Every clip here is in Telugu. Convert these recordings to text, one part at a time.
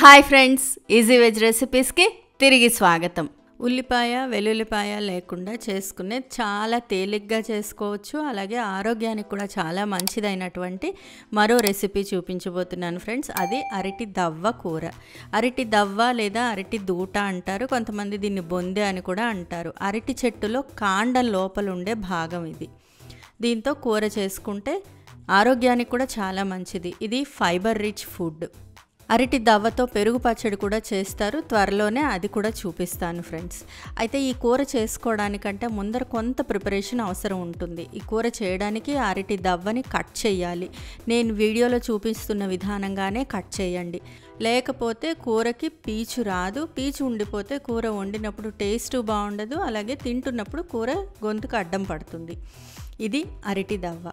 హాయ్ ఫ్రెండ్స్, ఈజీ వెజ్ రెసిపీస్కి తిరిగి స్వాగతం. ఉల్లిపాయ వెల్లుల్లిపాయ లేకుండా చేసుకునే చాలా తేలిగ్గా చేసుకోవచ్చు, అలాగే ఆరోగ్యానికి కూడా చాలా మంచిదైనటువంటి మరో రెసిపీ చూపించబోతున్నాను ఫ్రెండ్స్. అది అరటి దవ్వ కూర. అరటి దవ్వ లేదా అరటి దూట అంటారు, కొంతమంది దీన్ని బొందె అని కూడా అంటారు. అరటి చెట్టులో కాండం లోపల ఉండే భాగం ఇది. దీంతో కూర చేసుకుంటే ఆరోగ్యానికి కూడా చాలా మంచిది. ఇది ఫైబర్ రిచ్ ఫుడ్. అరటి దవ్వతో పెరుగు పచ్చడి కూడా చేస్తారు, త్వరలోనే అది కూడా చూపిస్తాను ఫ్రెండ్స్. అయితే ఈ కూర చేసుకోవడానికంటే ముందర కొంత ప్రిపరేషన్ అవసరం ఉంటుంది. ఈ కూర చేయడానికి అరటి దవ్వని కట్ చేయాలి. నేను వీడియోలో చూపిస్తున్న విధానంగానే కట్ చేయండి, లేకపోతే కూరకి పీచు రాదు. పీచు ఉండిపోతే కూర వండినప్పుడు టేస్ట్ బాగుండదు, అలాగే తింటున్నప్పుడు కూర గొంతుకు అడ్డం పడుతుంది. ఇది అరటి దవ్వ.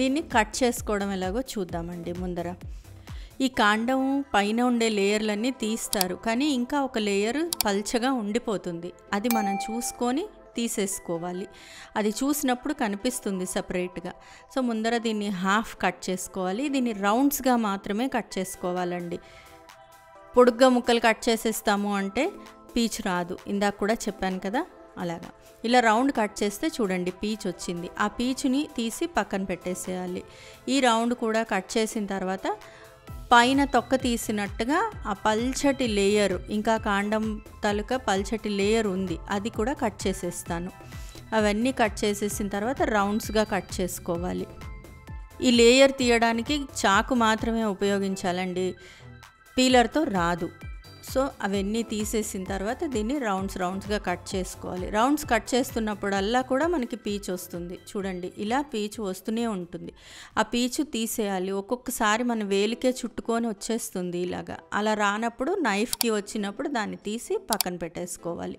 దీన్ని కట్ చేసుకోవడం ఎలాగో చూద్దామండి. ముందర ఈ కాండం పైన ఉండే లేయర్లన్నీ తీస్తారు, కానీ ఇంకా ఒక లేయర్ పల్చగా ఉండిపోతుంది. అది మనం చూసుకొని తీసేసుకోవాలి. అది చూసినప్పుడు కనిపిస్తుంది సపరేట్గా. సో ముందర దీన్ని హాఫ్ కట్ చేసుకోవాలి. దీన్ని రౌండ్స్గా మాత్రమే కట్ చేసుకోవాలండి. పొడుగ్గా ముక్కలు కట్ చేసేస్తాము అంటే పీచు రాదు, ఇందాక కూడా చెప్పాను కదా. అలాగా ఇలా రౌండ్ కట్ చేస్తే చూడండి పీచు వచ్చింది. ఆ పీచుని తీసి పక్కన పెట్టేసేయాలి. ఈ రౌండ్ కూడా కట్ చేసిన తర్వాత పైన తొక్క తీసినట్టుగా ఆ పల్చటి లేయర్, ఇంకా కాండం తాలూకా పల్చటి లేయర్ ఉంది, అది కూడా కట్ చేసేస్తాను. అవన్నీ కట్ చేసేసిన తర్వాత రౌండ్స్గా కట్ చేసుకోవాలి. ఈ లేయర్ తీయడానికి చాకు మాత్రమే ఉపయోగించాలండి, పీలర్తో రాదు. సో అవన్నీ తీసేసిన తర్వాత దీన్ని రౌండ్స్గా కట్ చేసుకోవాలి. రౌండ్స్ కట్ చేస్తున్నప్పుడల్లా కూడా మనకి పీచు వస్తుంది. చూడండి ఇలా పీచు వస్తూనే ఉంటుంది. ఆ పీచు తీసేయాలి. ఒక్కొక్కసారి మన వేలికే చుట్టుకొని వచ్చేస్తుంది ఇలాగా. అలా రానప్పుడు నైఫ్కి వచ్చినప్పుడు దాన్ని తీసి పక్కన పెట్టేసుకోవాలి.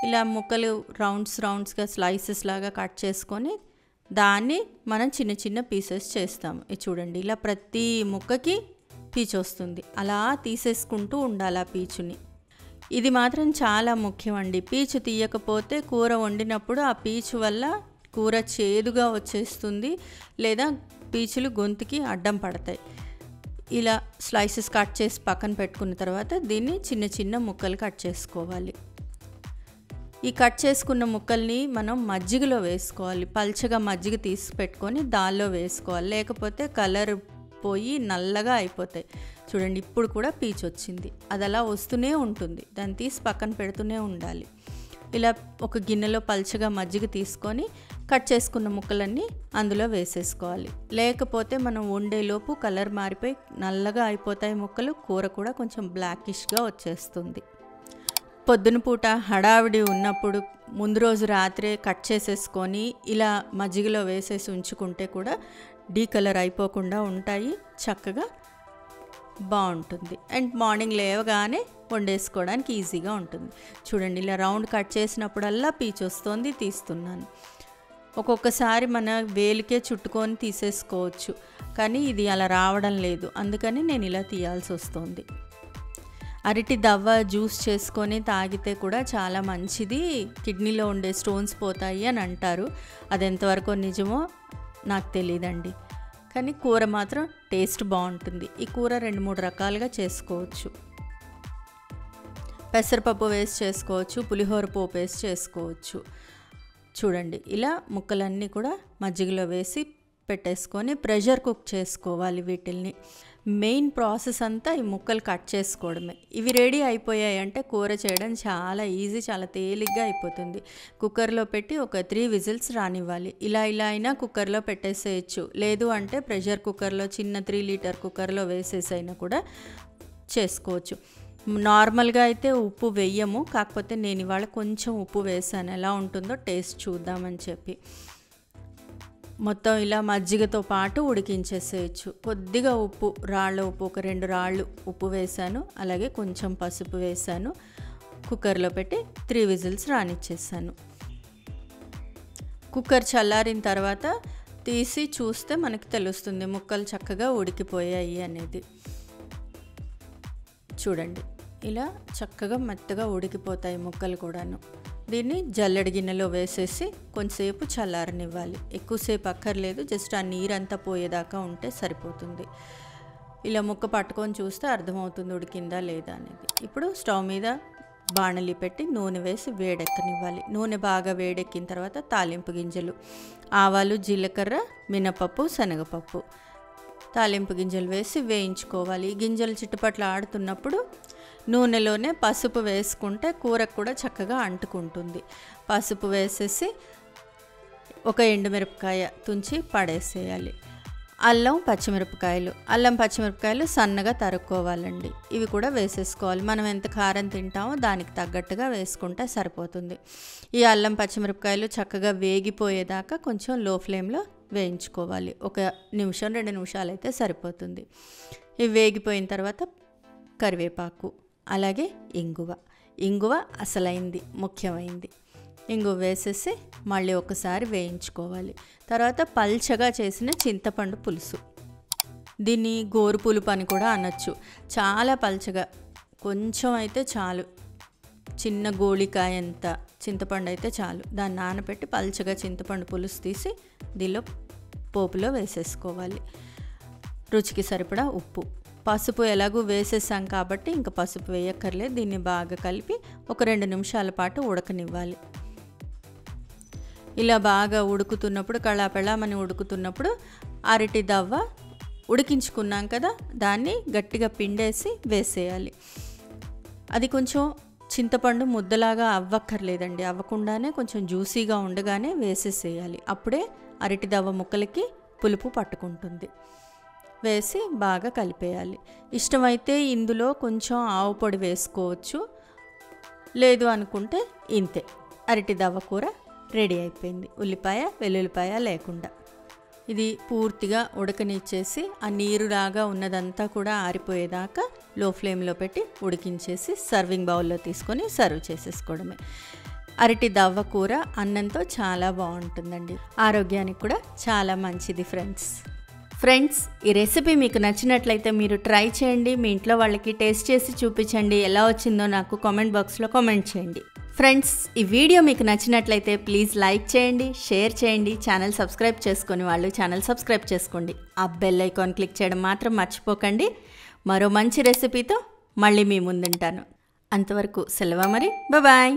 ఇలా ముక్కలు రౌండ్స్గా స్లైసెస్ లాగా కట్ చేసుకొని దాన్ని మనం చిన్న చిన్న పీసెస్ చేస్తాము. ఇది చూడండి ఇలా ప్రతి ముక్కకి పీచు వస్తుంది. అలా తీసేసుకుంటూ ఉండాలి ఆ పీచుని. ఇది మాత్రం చాలా ముఖ్యం అండి. పీచు తీయకపోతే కూర వండినప్పుడు ఆ పీచు వల్ల కూర చేదుగా వచ్చేస్తుంది, లేదా పీచులు గొంతుకి అడ్డం పడతాయి. ఇలా స్లైసెస్ కట్ చేసి పక్కన పెట్టుకున్న తర్వాత దీన్ని చిన్న చిన్న ముక్కలు కట్ చేసుకోవాలి. ఈ కట్ చేసుకున్న ముక్కల్ని మనం మజ్జిగలో వేసుకోవాలి. పల్చగా మజ్జిగ తీసి పెట్టుకొని దానిలో వేసుకోవాలి, లేకపోతే కలర్ పోయి నల్లగా అయిపోతాయి. చూడండి ఇప్పుడు కూడా పీచు వచ్చింది. అది అలా వస్తూనే ఉంటుంది, దాన్ని తీసి పక్కన పెడుతూనే ఉండాలి. ఇలా ఒక గిన్నెలో పల్చగా మజ్జిగ తీసుకొని కట్ చేసుకున్న ముక్కలన్నీ అందులో వేసేసుకోవాలి. లేకపోతే మనం వండేలోపు కలర్ మారిపోయి నల్లగా అయిపోతాయి ముక్కలు, కూర కూడా కొంచెం బ్లాకిష్గా వచ్చేస్తుంది. పొద్దున పూట హడావిడి ఉన్నప్పుడు ముందు రోజు రాత్రే కట్ చేసేసుకొని ఇలా మజ్జిగలో వేసేసి ఉంచుకుంటే కూడా డీకలర్ అయిపోకుండా ఉంటాయి, చక్కగా బాగుంటుంది. అండ్ మార్నింగ్ లేవగానే వండేసుకోవడానికి ఈజీగా ఉంటుంది. చూడండి ఇలా రౌండ్ కట్ చేసినప్పుడల్లా పీచు వస్తుంది, తీస్తున్నాను. ఒక్కొక్కసారి మన వేలికే చుట్టుకొని తీసేసుకోవచ్చు, కానీ ఇది అలా రావడం లేదు, అందుకని నేను ఇలా తీయాల్సి వస్తుంది. అరటి దవ్వ జ్యూస్ చేసుకొని తాగితే కూడా చాలా మంచిది, కిడ్నీలో ఉండే స్టోన్స్ పోతాయి అని అంటారు. అది ఎంతవరకు నిజమో నాకు తెలియదండి, కానీ కూర మాత్రం టేస్ట్ బాగుంటుంది. ఈ కూర 2-3 రకాలుగా చేసుకోవచ్చు. పెసరపప్పు వేసి చేసుకోవచ్చు, పులిహోర పోపు వేసి చేసుకోవచ్చు. చూడండి ఇలా ముక్కలన్నీ కూడా మజ్జిగలో వేసి పెట్టేసుకొని ప్రెషర్ కుక్ చేసుకోవాలి వీటిల్ని. మెయిన్ ప్రాసెస్ అంతా ఈ ముక్కలు కట్ చేసుకోవడమే. ఇవి రెడీ అయిపోయాయి అంటే కూర చేయడం చాలా ఈజీ, చాలా తేలిగ్గా అయిపోతుంది. కుక్కర్లో పెట్టి ఒక 3 విజిల్స్ రానివ్వాలి. ఇలా అయినా కుక్కర్లో పెట్టేసేయచ్చు, లేదు అంటే ప్రెషర్ కుక్కర్లో చిన్న 3 లీటర్ కుక్కర్లో వేసేసైనా కూడా చేసుకోవచ్చు. నార్మల్గా అయితే ఉప్పు వేయము, కాకపోతే నేను ఇవాళ కొంచెం ఉప్పు వేసాను, ఎలా ఉంటుందో టేస్ట్ చూద్దామని చెప్పి. మొత్తం ఇలా మజ్జిగతో పాటు ఉడికించేసేయచ్చు. కొద్దిగా ఉప్పు, రాళ్ళ ఉప్పు, ఒక 2 రాళ్ళు ఉప్పు వేసాను, అలాగే కొంచెం పసుపు వేసాను. కుక్కర్లో పెట్టి 3 విజిల్స్ రానిచ్చేసాను. కుక్కర్ చల్లారిన తర్వాత తీసి చూస్తే మనకి తెలుస్తుంది ముక్కలు చక్కగా ఉడికిపోయాయి అనేది. చూడండి ఇలా చక్కగా మెత్తగా ఉడికిపోతాయి ముక్కలు కూడాను. దీన్ని జల్లెడ గిన్నెలో వేసేసి కొంచెంసేపు చల్లారనివ్వాలి. ఎక్కువసేపు అక్కర్లేదు, జస్ట్ ఆ నీరంతా పోయేదాకా ఉంటే సరిపోతుంది. ఇలా ముక్క పట్టుకొని చూస్తే అర్థమవుతుంది ఉడికిందా లేదా అనేది. ఇప్పుడు స్టవ్ మీద బాణలి పెట్టి నూనె వేసి వేడెక్కనివ్వాలి. నూనె బాగా వేడెక్కిన తర్వాత తాలింపు గింజలు, ఆవాలు, జీలకర్ర, మినపప్పు, శనగపప్పు, తాలింపు గింజలు వేసి వేయించుకోవాలి. ఈ గింజలు చిట్టుపట్ల ఆడుతున్నప్పుడు నూనెలోనే పసుపు వేసుకుంటే కూరకు కూడా చక్కగా అంటుకుంటుంది. పసుపు వేసేసి ఒక ఎండుమిరపకాయ తుంచి పడేసేయాలి. అల్లం పచ్చిమిరపకాయలు సన్నగా తరుక్కోవాలండి. ఇవి కూడా వేసేసుకోవాలి. మనం ఎంత కారం తింటామో దానికి తగ్గట్టుగా వేసుకుంటే సరిపోతుంది. ఈ అల్లం పచ్చిమిరపకాయలు చక్కగా వేగిపోయేదాకా కొంచెం లో ఫ్లేమ్లో వేయించుకోవాలి. 1 నిమిషం 2 నిమిషాలు అయితే సరిపోతుంది. ఇవి వేగిపోయిన తర్వాత కరివేపాకు, అలాగే ఇంగువ అసలైంది, ముఖ్యమైంది. ఇంగువ వేసేసి మళ్ళీ ఒకసారి వేయించుకోవాలి. తర్వాత పల్చగా చేసిన చింతపండు పులుసు, దీన్ని గోరు పులుపు అని కూడా అనొచ్చు. చాలా పల్చగా, కొంచెం అయితే చాలు, చిన్న గోళికాయ అంత చింతపండు అయితే చాలు. దాన్ని నానబెట్టి పల్చగా చింతపండు పులుసు తీసి దీనిలో పోపులో వేసేసుకోవాలి. రుచికి సరిపడా ఉప్పు, పసుపు ఎలాగూ వేసేసాం కాబట్టి ఇంకా పసుపు వేయక్కర్లేదు. దీన్ని బాగా కలిపి ఒక 2 నిమిషాల పాటు ఉడకనివ్వాలి. ఇలా బాగా ఉడుకుతున్నప్పుడు, కళాపెళామని ఉడుకుతున్నప్పుడు అరటి దవ్వ ఉడికించుకున్నాం కదా, దాన్ని గట్టిగా పిండేసి వేసేయాలి. అది కొంచెం చింతపండు ముద్దలాగా అవ్వక్కర్లేదండి, అవ్వకుండానే కొంచెం జ్యూసీగా ఉండగానే వేసేసేయాలి. అప్పుడే అరటి దవ్వ ముక్కలకి పులుపు పట్టుకుంటుంది. వేసి బాగా కలిపేయాలి. ఇష్టమైతే ఇందులో కొంచెం ఆవు పొడి వేసుకోవచ్చు, లేదు అనుకుంటే ఇంతే. అరటి దవ్వ కూర రెడీ అయిపోయింది, ఉల్లిపాయ వెల్లుల్లిపాయ లేకుండా. ఇది పూర్తిగా ఉడకనిచ్చేసి ఆ నీరులాగా ఉన్నదంతా కూడా ఆరిపోయేదాకా లో ఫ్లేమ్లో పెట్టి ఉడికించేసి సర్వింగ్ బౌల్లో తీసుకొని సర్వ్ చేసేసుకోవడమే. అరటి దవ్వ కూర అన్నంతో చాలా బాగుంటుందండి, ఆరోగ్యానికి కూడా చాలా మంచిది ఫ్రెండ్స్. ఈ రెసిపీ మీకు నచ్చినట్లయితే మీరు ట్రై చేయండి, మీ ఇంట్లో వాళ్ళకి టేస్ట్ చేసి చూపించండి. ఎలా వచ్చిందో నాకు కామెంట్ బాక్స్లో కామెంట్ చేయండి. ఫ్రెండ్స్, ఈ వీడియో మీకు నచ్చినట్లయితే ప్లీజ్ లైక్ చేయండి, షేర్ చేయండి. ఛానల్ సబ్స్క్రైబ్ చేసుకొని వాళ్ళు ఛానల్ సబ్స్క్రైబ్ చేసుకోండి. ఆ బెల్ ఐకాన్ క్లిక్ చేయడం మాత్రం మర్చిపోకండి. మరో మంచి రెసిపీతో మళ్ళీ మీ ముందుంటాను. అంతవరకు సెలవు మరి, బాయ్.